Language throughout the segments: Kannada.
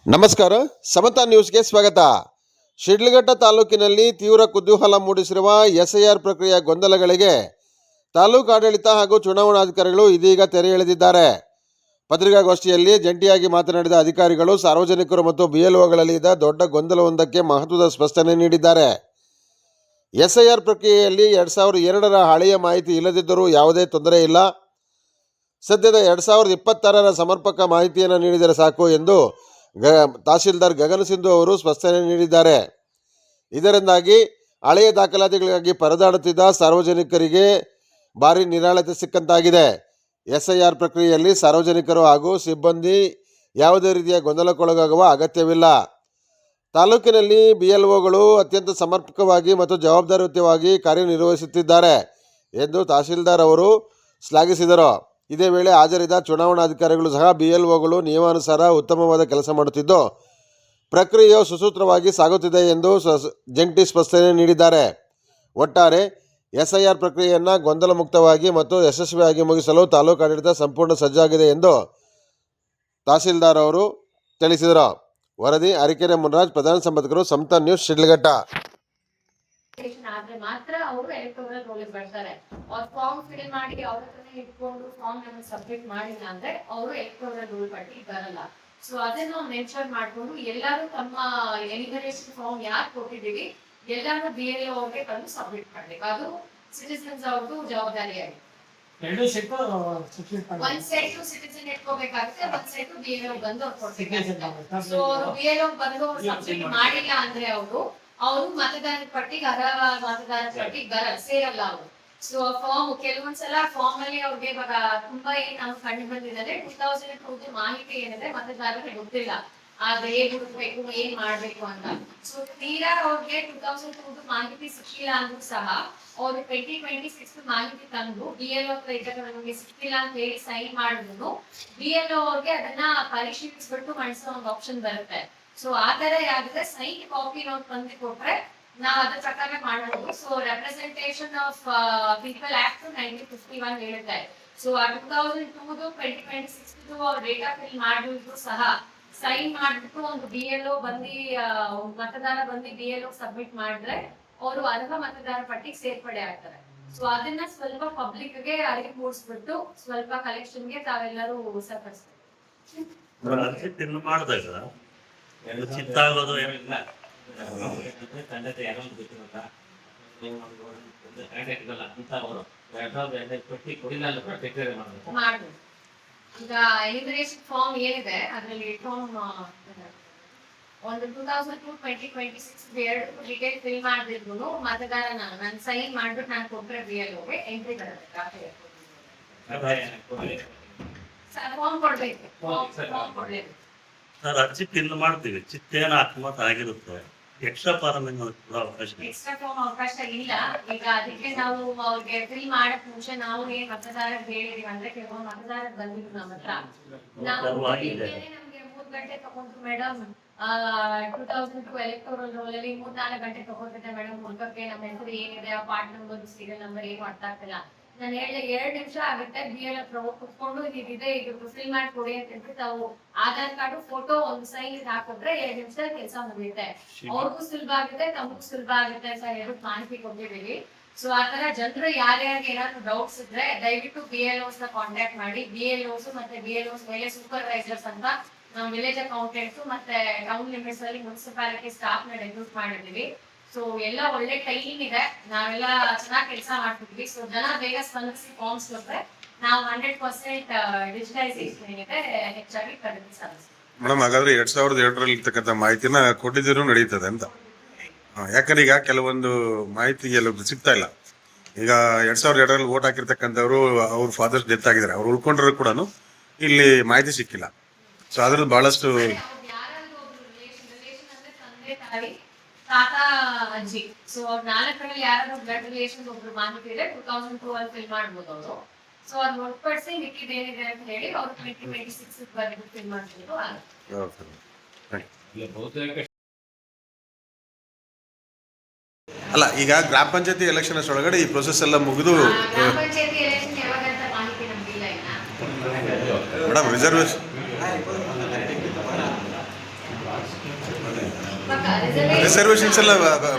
ನಮಸ್ಕಾರ, ಸಮತಾ ನ್ಯೂಸ್ಗೆ ಸ್ವಾಗತ. ಶಿಡ್ಲಘಟ್ಟ ತಾಲೂಕಿನಲ್ಲಿ ತೀವ್ರ ಕುತೂಹಲ ಮೂಡಿಸಿರುವ ಎಸ್ಐಆರ್ ಪ್ರಕ್ರಿಯೆಯ ಗೊಂದಲಗಳಿಗೆ ತಾಲೂಕು ಆಡಳಿತ ಹಾಗೂ ಚುನಾವಣಾಧಿಕಾರಿಗಳು ಇದೀಗ ತೆರೆ ಎಳೆದಿದ್ದಾರೆ. ಪತ್ರಿಕಾಗೋಷ್ಠಿಯಲ್ಲಿ ಜಂಟಿಯಾಗಿ ಮಾತನಾಡಿದ ಅಧಿಕಾರಿಗಳು ಸಾರ್ವಜನಿಕರು ಮತ್ತು ಬಿಎಲ್ಒಗಳಲ್ಲಿ ಇದ್ದ ದೊಡ್ಡ ಗೊಂದಲವೊಂದಕ್ಕೆ ಮಹತ್ವದ ಸ್ಪಷ್ಟನೆ ನೀಡಿದ್ದಾರೆ. ಎಸ್ಐಆರ್ ಪ್ರಕ್ರಿಯೆಯಲ್ಲಿ 2002ರ ಹಳೆಯ ಮಾಹಿತಿ ಇಲ್ಲದಿದ್ದರೂ ಯಾವುದೇ ತೊಂದರೆ ಇಲ್ಲ. ಸದ್ಯದ 2026ರ ಸಮರ್ಪಕ ಮಾಹಿತಿಯನ್ನು ನೀಡಿದರೆ ಸಾಕು ಎಂದು ತಹಸೀಲ್ದಾರ್ ಗಗನ್ ಸಿಂಧು ಅವರು ಸ್ಪಷ್ಟನೆ ನೀಡಿದ್ದಾರೆ. ಇದರಿಂದಾಗಿ ಹಳೆಯ ದಾಖಲಾತಿಗಳಿಗಾಗಿ ಪರದಾಡುತ್ತಿದ್ದ ಸಾರ್ವಜನಿಕರಿಗೆ ಭಾರಿ ನಿರಾಳತೆ ಸಿಕ್ಕಂತಾಗಿದೆ. ಎಸ್ಐಆರ್ ಪ್ರಕ್ರಿಯೆಯಲ್ಲಿ ಸಾರ್ವಜನಿಕರು ಹಾಗೂ ಸಿಬ್ಬಂದಿ ಯಾವುದೇ ರೀತಿಯ ಗೊಂದಲಕ್ಕೊಳಗಾಗುವ ಅಗತ್ಯವಿಲ್ಲ. ತಾಲೂಕಿನಲ್ಲಿ ಬಿಎಲ್ಒಗಳು ಅತ್ಯಂತ ಸಮರ್ಪಕವಾಗಿ ಮತ್ತು ಜವಾಬ್ದಾರಿಯುತವಾಗಿ ಕಾರ್ಯನಿರ್ವಹಿಸುತ್ತಿದ್ದಾರೆ ಎಂದು ತಹಸೀಲ್ದಾರ್ ಅವರು ಶ್ಲಾಘಿಸಿದರು. ಇದೇ ವೇಳೆ ಹಾಜರಿದ್ದ ಚುನಾವಣಾಧಿಕಾರಿಗಳು ಸಹ ಬಿಎಲ್ಒಗಳು ನಿಯಮಾನುಸಾರ ಉತ್ತಮವಾದ ಕೆಲಸ ಮಾಡುತ್ತಿದ್ದು ಪ್ರಕ್ರಿಯೆಯು ಸುಸೂತ್ರವಾಗಿ ಸಾಗುತ್ತಿದೆ ಎಂದು ಜಂಟಿ ಸ್ಪಷ್ಟನೆ ನೀಡಿದ್ದಾರೆ. ಒಟ್ಟಾರೆ ಎಸ್ಐಆರ್ ಪ್ರಕ್ರಿಯೆಯನ್ನು ಗೊಂದಲ ಮುಕ್ತವಾಗಿ ಮತ್ತು ಯಶಸ್ವಿಯಾಗಿ ಮುಗಿಸಲು ತಾಲೂಕು ಆಡಳಿತ ಸಂಪೂರ್ಣ ಸಜ್ಜಾಗಿದೆ ಎಂದು ತಹಸೀಲ್ದಾರ್ ಅವರು ತಿಳಿಸಿದರು. ವರದಿ ಅರಿಕೆರೆ ಮುನ್ರಾಜ್, ಪ್ರಧಾನ ಸಂಪಾದಕರು, ಸಮತಾ ನ್ಯೂಸ್, ಶಿಡ್ಲಘಟ್ಟ. ಆದ್ರೆ ಮಾತ್ರ ಅವರು ಎಲೆಕ್ಟೋರಲ್ ರೋಲಿಗೆ ಬರ್ತಾರೆ. ಅವ್ರ ಫಾರ್ಮ್ ಫಿಲ್ ಮಾಡಿ ಅವ್ರ ಹತ್ರನೇ ಇಟ್ಕೊಂಡು ಫಾರ್ಮ್ ನಮಗೆ ಸಬ್ಮಿಟ್ ಮಾಡಿಲ್ಲ ಅಂದ್ರೆ ಅವರು ಎಲೆಕ್ಟೋರಲ್ ರೋಲ್ ಪಟ್ಟಿಗೆ ಬರಲ್ಲ. ಸೊ ಅದನ್ನ ಮೆನ್ಷನ್ ಮಾಡ್ಕೊಂಡು ಎಲ್ಲರೂ ತಮ್ಮ ಎಲಿಮಿನೇಷನ್ ಫಾರ್ಮ್ ಯಾರು ಕೊಟ್ಟಿದ್ದೀವಿ ಎಲ್ಲಾರು BLO ಅವ್ರಿಗೆ ತಂದು ಸಬ್ಮಿಟ್ ಮಾಡ್ಬೇಕು. ಅದು ಸಿಟಿಸನ್ಸ್ ಅವ್ರದ್ದು ಜವಾಬ್ದಾರಿಯಾಗಿದೆ. ಒಂದ್ ಸೆಟ್ ಸಿಟಿಸನ್ ಇಟ್ಕೋಬೇಕಾಗುತ್ತೆ, ಒಂದ್ ಸೆಟ್ BLO ಬಂದು ಅವ್ರು ಕೊಡ್ಬೇಕಾಗುತ್ತೆ. ಸೊ BLO ಬಂದು ಸಬ್ಮಿಟ್ ಮಾಡಿಲ್ಲ ಅಂದ್ರೆ ಅವರು ಮತದಾರ ಪಟ್ಟಿಗೆ ಅರ್ಹ ಮತದಾರ ಪಟ್ಟಿಗೆ ಸೇರಲ್ಲ ಅವರು. ಸೊ ಫಾರ್ಮ್ ಕೆಲವೊಂದ್ಸಲ ಫಾರ್ಮ್ ಅಲ್ಲಿ ಅವ್ರಿಗೆ ಇವಾಗ ತುಂಬಾ ನಾವು ಕಂಡು ಬಂದಿದ್ದಾರೆ 2002 ಮಾಹಿತಿ ಏನಿದೆ ಮತದಾರರಿಗೆ ಗೊತ್ತಿಲ್ಲ. ಆದ್ರೆ ಹೇಗ್ ಹುಡುಕ್ಬೇಕು, ಏನ್ ಮಾಡ್ಬೇಕು ಅಂತ. ಸೊ ತೀರಾ ಅವ್ರಿಗೆ 2002 ಮಾಹಿತಿ ಸಿಕ್ಕಿಲ್ಲ ಅಂದ್ರೂ ಸಹ ಅವ್ರು 2026 ಮಾಹಿತಿ ತಂದು BLO ನಮಗೆ ಸಿಕ್ಕಿಲ್ಲ ಅಂತ ಹೇಳಿ ಸೈನ್ ಮಾಡಿದ್ರು BLO ಅವ್ರಿಗೆ ಅದನ್ನ ಪರಿಶೀಲಿಸ್ಬಿಟ್ಟು ಮಾಡಿಸೋ ಒಂದು ಆಪ್ಷನ್ ಬರುತ್ತೆ. ಸೊ ಆ ತರ ಯಾವ್ದಿದೆ ಸೈನ್ ಕಾಪಿ ನಾವು ತಂದು ಕೊಟ್ರೆ ನಾವು ಅದ್ರ ಪ್ರಕಾರ ಮಾಡಬಹುದು. So representation of people act 1951 ಹೇಳುತ್ತೆ. ಸೊ 2002 2026 ಅವ್ರು ಡೇಟಾ ಫಿಲ್ ಮಾಡಿದ್ರು ಸಹ ಸೈನ್ ಮಾಡ್ಬಿಟ್ಟು ಒಂದು BLO ಬಂದು ಮತದಾರ ಬಂದು BLO ಸಬ್ಮಿಟ್ ಮಾಡಿದ್ರೆ ಅವರು ಅರ್ಹ ಮತದಾರ ಪಟ್ಟಿಗೆ ಸೇರ್ಪಡೆ ಆಗ್ತಾರೆ. ಸೊ ಅದನ್ನ ಸ್ವಲ್ಪ ಪಬ್ಲಿಕ್ ಗೆ ಅರಿವು ಮೂಡಿಸ್ಬಿಟ್ಟು ಸ್ವಲ್ಪ ಕಲೆಕ್ಷನ್ ಗೆ ತಾವೆಲ್ಲರೂ ಸಹಕರಿಸ್ತಾರೆ. ಚಿತ್ತಾಗೋದು ಏನಿಲ್ಲ ಖಂಡಿತ ಯಾರೋ ಗೊತ್ತಿರಲ್ಲ ಅಂತ ಅವರು ಪಟ್ಟಿ ಕೊಡಿಲ್ಲ ಅಂದ್ರೆ ಡಿಕ್ಲೇರ್ ಮಾಡಬೇಕು. ಈಗ ಎಲಿಮಿನೇಷನ್ ಫಾರ್ಮ್ ಏನಿದೆ ಅದರಲ್ಲಿ ಫಾರ್ಮ್ ಒಂದು 2002 2026 ಎರಡು ಡೀಟೇಲ್ ಫಿಲ್ ಮಾಡಿದ್ರು ಮತದಾರ ನಾನು ಸೈನ್ ಮಾಡ್ಬಿಟ್ಟು ನಾನು ಕೊಟ್ಟರೆ BLOಗೆ ಎಂಟ್ರಿ ಬರುತ್ತೆ. ಫಾರ್ಮ್ ಕೊಡ್ಬೇಕು, ಫಾರ್ಮ್ ಕೊಡ್ಬೇಕು ಸರ್. ಅರ್ಜಿ ಫಿಲ್ ಮಾಡ್ತೀವಿ, ಚಿತ್ತೇನ ಅಕಸ್ಮಾತ್ ಆಗಿರುತ್ತೆ, ಎಕ್ಸ್ಟ್ರಾ ಫಾರ್ಮ್ ಎಕ್ಸ್ಟ್ರಾ ಫಾರ್ಮ್ ಅವಕಾಶ ಇಲ್ಲ. ಈಗ ಅದಕ್ಕೆ ನಾವು ಅವ್ರಿಗೆ ಫಿಲ್ ಮಾಡಕ್ ಮುಂಚೆ ನಾವು ಏನ್ ಮತದಾರರಿಗೆ ಹೇಳಿದೀವಿ ಅಂದ್ರೆ ಕೆಲವೊಂದು ಮತದಾರ ಬಂದಿದ್ರು ನಮ್ಮ ಹತ್ರ. ನಾವು ನಮ್ಗೆ 3 ಗಂಟೆ ತಗೊಂಡ್ರು ಮೇಡಮ್. 2002 ಎಲೆಕ್ಟೋರಲ್ ರೋಲ್ ಅಲ್ಲಿ 3-4 ಗಂಟೆ ತಗೊಂಡಿದ್ದೆ ಮೇಡಮ್. ಹುಡುಗಕ್ಕೆ ನಮ್ಮ ಹೆಸರು ಏನಿದೆ, ಆ ಪಾರ್ಟ್ ನಂಬರ್, ಸೀರಿಯಲ್ ನಂಬರ್ ಏನು ಅರ್ಥ ಆಗ್ತಿಲ್ಲ. ನಾನು ಹೇಳಿದೆ 2 ನಿಮಿಷ ಆಗುತ್ತೆ, BLO ಹತ್ರ ಹೋಗಿ ಕುತ್ಕೊಂಡು ಇದಿದೆ ಇದು ಫಿಲ್ ಮಾಡಿ ಕೊಡಿ ಅಂತ ಹೇಳ್ಬಿಟ್ಟು ತಾವು ಆಧಾರ್ ಕಾರ್ಡ್ ಫೋಟೋ ಒಂದು ಸೈನ್ ಹಾಕಿದ್ರೆ 2 ನಿಮಿಷದಲ್ಲಿ ಕೆಲಸ ಮುಗಿಯುತ್ತೆ. ಅವ್ರಿಗೂ ಸುಲಭ ಆಗುತ್ತೆ, ತಮಗೂ ಸುಲಭ ಆಗುತ್ತೆ ಅಂತ ಹೇಳ್ಬಿಟ್ಟು ಮಾಹಿತಿ ಕೊಟ್ಟಿದ್ದೀವಿ. ಸೊ ಆತರ ಜನರು ಯಾರ್ಯಾರಿಗೆ ಏನಾದ್ರು ಡೌಟ್ಸ್ ಇದ್ರೆ ದಯವಿಟ್ಟು BLOs ನ ಕಾಂಟ್ಯಾಕ್ಟ್ ಮಾಡಿ. BLOs ಮತ್ತೆ BLOs ಮೇಲೆ ಸೂಪರ್ವೈಸರ್ಸ್ ಅಂತ ನಾವು ವಿಲೇಜ್ ಅಕೌಂಟೆಂಟ್ಸ್ ಮತ್ತೆ ಟೌನ್ ಲಿಮಿಟ್ಸ್ ಅಲ್ಲಿ ಮುನ್ಸಿಪಾಲಿಟಿ ಸ್ಟಾಫ್ ನ ರೆಕ್ರೂಟ್ ಮಾಡಿದೀವಿ. ಸೊ ಎಲ್ಲ ಒಳ್ಳೆ ಟೈಮಿಂಗ್ ಇದೆ, ನಾವೆಲ್ಲ ಚೆನ್ನಾಗಿ ಕೆಲಸ ಮಾಡ್ತಿದ್ವಿ. ಸೊ ಜನ ಬೇಗ ಸ್ಪಂದಿಸಿ ಫಾರ್ಮ್ಸ್ ಕೊಟ್ರೆ ನಾವು 100% ಡಿಜಿಟೈಸೇಷನ್ ಏನಿದೆ ಹೆಚ್ಚಾಗಿ ಪ್ರಗತಿ ಸಾಧಿಸ್ತೀವಿ. ಮೇಡಮ್, ಹಾಗಾದ್ರೆ 2002ರಲ್ಲಿ ಇರ್ತಕ್ಕಂಥ ಮಾಹಿತಿನ ಕೊಟ್ಟಿದ್ರು ನಡೀತದೆ ಅಂತ. ಯಾಕಂದ್ರೆ ಈಗ ಕೆಲವೊಂದು ಮಾಹಿತಿ ಎಲ್ಲ ಸಿಗ್ತಾ ಇಲ್ಲ. ಈಗ 2002ರಲ್ಲಿ ವೋಟ್ ಹಾಕಿರ್ತಕ್ಕಂಥವ್ರು ಅವ್ರ ಫಾದರ್ಸ್ ಡೆತ್ ಆಗಿದ್ದಾರೆ, ಅವ್ರು ಉಳ್ಕೊಂಡ್ರು ಕೂಡ ಇಲ್ಲಿ ಮಾಹಿತಿ ಸಿಕ್ಕಿಲ್ಲ. ಸೊ ಅದ್ರಲ್ಲಿ ಬಹಳಷ್ಟು ತಾತ ಅಜ್ಜಿ, ಸೊ ಅವ್ರ 4ರಲ್ಲಿ ಯಾರಾದ್ರೂ ಬ್ಲಡ್ ರಿಲೇಷನ್ ಒಬ್ರು ಮಾಹಿತಿ ಇದೆ 2002 ಅಲ್ಲಿ ಫಿಲ್ ಮಾಡ್ಬೋದು ಅವರು. ಸೊ ಅದ್ ಹೊರತುಪಡಿಸಿ ಮಿಕ್ಕಿದ ಏನಿದೆ ಅಂತ ಹೇಳಿ ಅವ್ರು 2026 ವರೆಗೂ ಫಿಲ್ ಮಾಡ್ಬೋದು. ಅಲ್ಲ, ಈಗ ಗ್ರಾಮ ಪಂಚಾಯತಿ ಎಲೆಕ್ಷನ್ ಒಳಗಡೆ ಈ ಪ್ರೊಸೆಸ್ ಎಲ್ಲ ಮುಗಿದು ಗ್ರಾಮ ಪಂಚಾಯತಿ ಎಲೆಕ್ಷನ್ ಯಾವಾಗಂತ ಮಾಹಿತಿ ನಮ್ಗಿಲ್ಲ ಇನ್ನ ಮೇಡಮ್. ರಿಸರ್ವೇಶನ್ ರಿಸರ್ವೇಶನ್ಸ್ ಎಲ್ಲ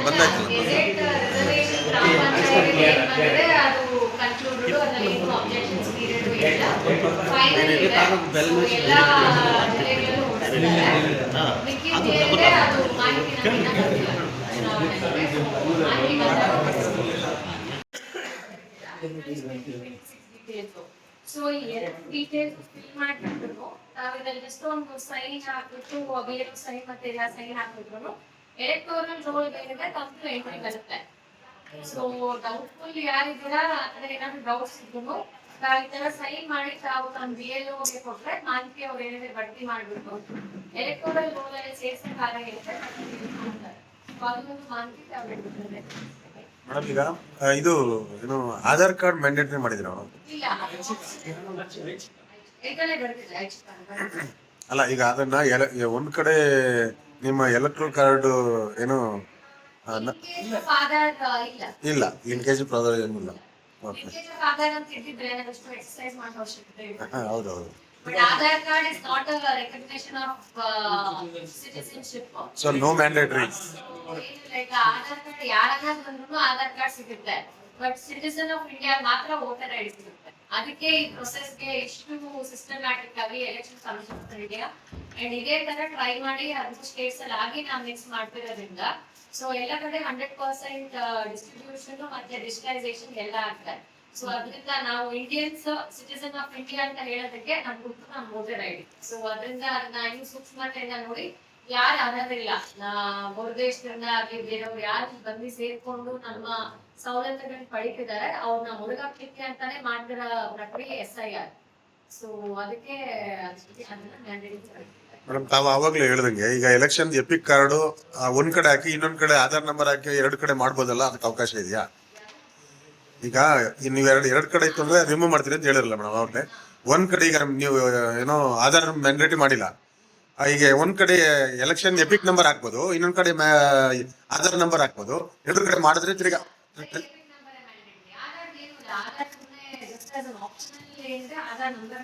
ಬಂದಾಯ್ತಲ್ಲ. ಗೆಜೆಟ್ ರಿಸರ್ವೇಶನ್ ಗ್ರಾಮ ಪಂಚಾಯತ್ ಏನ್ ಬಂದಿದೆ ಅದು ಕನ್ಕ್ಲೂಡೆಡ್, ಅದರಲ್ಲಿ ಏನು ಅಬ್ಜೆಕ್ಷನ್ಸ್ ಪೀರಿಯಡ್ ಇಲ್ಲ, ಫೈನಲ್ ಇದೆ. ಎಲ್ಲ ಜಿಲ್ಲೆಗಳಲ್ಲೂ ಓಡಿಸಿದ್ದಾರೆ. ಮಿಕ್ಕಿದ್ದೇನಿದೆ ಅದು ಮಾಹಿತಿ ನಮ್ಮಿಂದ ಬಂದಿಲ್ಲ. ಮಾಹಿತಿ ಸೊ ಈ ಎರಡು ಡೀಟೇಲ್ಸ್ ಫಿಲ್ ಮಾಡ್ಬಿಟ್ಟು ನಾವಿದ್ರಲ್ಲಿ ಜಸ್ಟ್ ಒಂದು ಸೈನ್ ಹಾಕ್ಬಿಟ್ಟು ಬೇರೆ ಸೈನ್ ಮತ್ತೆ ಎಲ್ಲ ಸೈನ್ ಹಾಕ್ಬಿಟ್ಟು ಎಲೆಕ್ಟೋರಲ್ ರೋಲ್ ಏನಿದೆ ಕಂಪ್ನಿ ಎಂಟ್ರಿ ಬರುತ್ತೆ. ಸೊ ಡೌಟ್ಫುಲ್ ಯಾರಿದ್ದೀರಾ ಅಂದ್ರೆ ಏನಾದ್ರು ಡೌಟ್ಸ್ ಇದ್ರು ಈ ತರ ಸೈನ್ ಮಾಡಿ ತಾವು ನಮ್ಮ BLO ಗೆ ಕೊಟ್ರೆ ಮಾಹಿತಿ ಅವ್ರು ಏನಿದೆ ಭರ್ತಿ ಮಾಡ್ಬಿಟ್ಟು ಎಲೆಕ್ಟೋರಲ್ ರೋಲ್ ಅಲ್ಲಿ ಸೇರಿಸಿದ ಕಾಲ ಏನಿದೆ ಅದೊಂದು ಮಾಹಿತಿ ತಾವು ಬಿಡ್ತಾರೆ. ಮೇಡಮ್ ಈಗ ಇದು ಏನು ಆಧಾರ್ ಕಾರ್ಡ್ ಮ್ಯಾಂಡೇಟರಿ ಮಾಡಿದ್ರು ನಾವು? ಇಲ್ಲ ಈಗಲೇ ಬರ್ತಿದೆ ಆಕ್ಚುಲಿ. ಅಲ್ಲ ಈಗ ಅದನ್ನ ಒಂದ್ ಕಡೆ ನಿಮ್ಮ ಎಲೆಕ್ಟ್ರಲ್ ಕಾರ್ಡ್ ಏನು ಆಧಾರ್ ಇಲ್ಲ, ಲಿಂಕೇಜ್ ಪ್ರಾಧಾನ್ಯ ಏನಿಲ್ಲ. ಆಧಾರ್ ಅಂತ ಇಟ್ಟಿದ್ರೆ ಅಷ್ಟು ಎಕ್ಸರ್ಸೈಸ್ ಮಾಡೋ ಅವಶ್ಯಕತೆ ಇಲ್ಲ. ಹೌದೌದು. But Aadhaar card is not a recognition of citizenship. So no mandatory. Like Aadhaar card ಯಾರಾದ್ರೂ ಬಂದ್ರು Aadhaar card ಸಿಗುತ್ತೆ, ಬಟ್ ಸಿಟಿಸನ್ ಆಫ್ ಇಂಡಿಯಾ ಮಾತ್ರ ವೋಟರ್ ಐಡಿ ಸಿಗುತ್ತೆ. ಅದಕ್ಕೆ ಈ ಪ್ರೊಸೆಸ್ಗೆ ಎಷ್ಟು ಸಿಸ್ಟಮ್ಯಾಟಿಕ್ ಆಗಿ Election Commission of India and ಇದೇ ತರ ಟ್ರೈ ಮಾಡಿ ಅದು ಸ್ಟೇಟ್ಸ್ ಅಲ್ಲಿ ಆಗಿ ನಾವು ನೆಕ್ಸ್ಟ್ ಮಾಡ್ತಿರೋದ್ರಿಂದ ಸೊ ಎಲ್ಲ ಕಡೆ 100% ಡಿಸ್ಟ್ರಿಬ್ಯೂಷನ್ ಮತ್ತೆ ಡಿಜಿಟಲೈಸೇಷನ್ ಎಲ್ಲ ಆಗ್ತದೆ. ಸೊ ಅದರಿಂದ ನಾವು ಇಂಡಿಯನ್ಸ್ ಸಿಟಿಸನ್ ಆಫ್ ಇಂಡಿಯಾ ಅಂತ ಹೇಳೋದಕ್ಕೆ ನಮ್ ಗುರುತು ನಮ್ಮ ವೋಟರ್ ಐಡಿ. ಸೊ ಅದರಿಂದ ಅದನ್ನ ಇನ್ನು ಸೂಕ್ಷ್ಮತೆಯಿಂದ ನೋಡಿ ಯಾರು ಅರ್ಹರಿಲ್ಲ, ಹೊರದೇಶದಿಂದ ಆಗ್ಲಿ ಬೇರೆಯವ್ರು ಯಾರು ಬಂದು ಸೇರ್ಕೊಂಡು ನಮ್ಮ ಸವಲತ್ತುಗಳನ್ನ ಪಡಿತಿದ್ದಾರೆ ಅವ್ರನ್ನ ಹುಡುಗಾಕ್ಲಿಕ್ಕೆ ಅಂತಾನೆ ಮಾಡಿರೋ ಪ್ರಕ್ರಿಯೆ SIR. ಸೊ ಅದಕ್ಕೆ ಮೇಡಮ್ ತಾವು ಆವಾಗ್ಲೂ ಹೇಳ್ದಂಗೆ ಈಗ ಎಲೆಕ್ಷನ್ ಎಪಿಕ್ ಕಾರ್ಡು ಒಂದ್ ಕಡೆ ಹಾಕಿ ಇನ್ನೊಂದ್ ಕಡೆ ಆಧಾರ್ ನಂಬರ್ ಹಾಕಿ ಎರಡು ಕಡೆ ಮಾಡ್ಬೋದಲ್ಲ, ಅದಕ್ಕೆ ಅವಕಾಶ ಇದೆಯಾ? ಈಗ ನೀವು ಎರಡ್ ಕಡೆ ಇತ್ತು ಅಂದ್ರೆ ರಿಮೂವ್ ಮಾಡ್ತೀರಿ ಅಂತ ಹೇಳಿರಲ್ಲ ಮೇಡಮ್ ಅವ್ರಿಗೆ. ಒಂದ್ ಕಡೆ ಈಗ ನೀವು ಏನೋ ಆಧಾರ್ ಮ್ಯಾಂಡೇಟರಿ ಮಾಡಿಲ್ಲ, ಈಗ ಒಂದ್ ಕಡೆ ಎಲೆಕ್ಷನ್ ಎಪಿಕ್ ನಂಬರ್ ಹಾಕ್ಬೋದು, ಇನ್ನೊಂದ್ ಕಡೆ ಆಧಾರ್ ನಂಬರ್ ಹಾಕ್ಬೋದು, ಎರಡು ಕಡೆ ಮಾಡಿದ್ರೆ ತಿರ್ಗಾ ಆಧಾರ್ ನಂಬರ್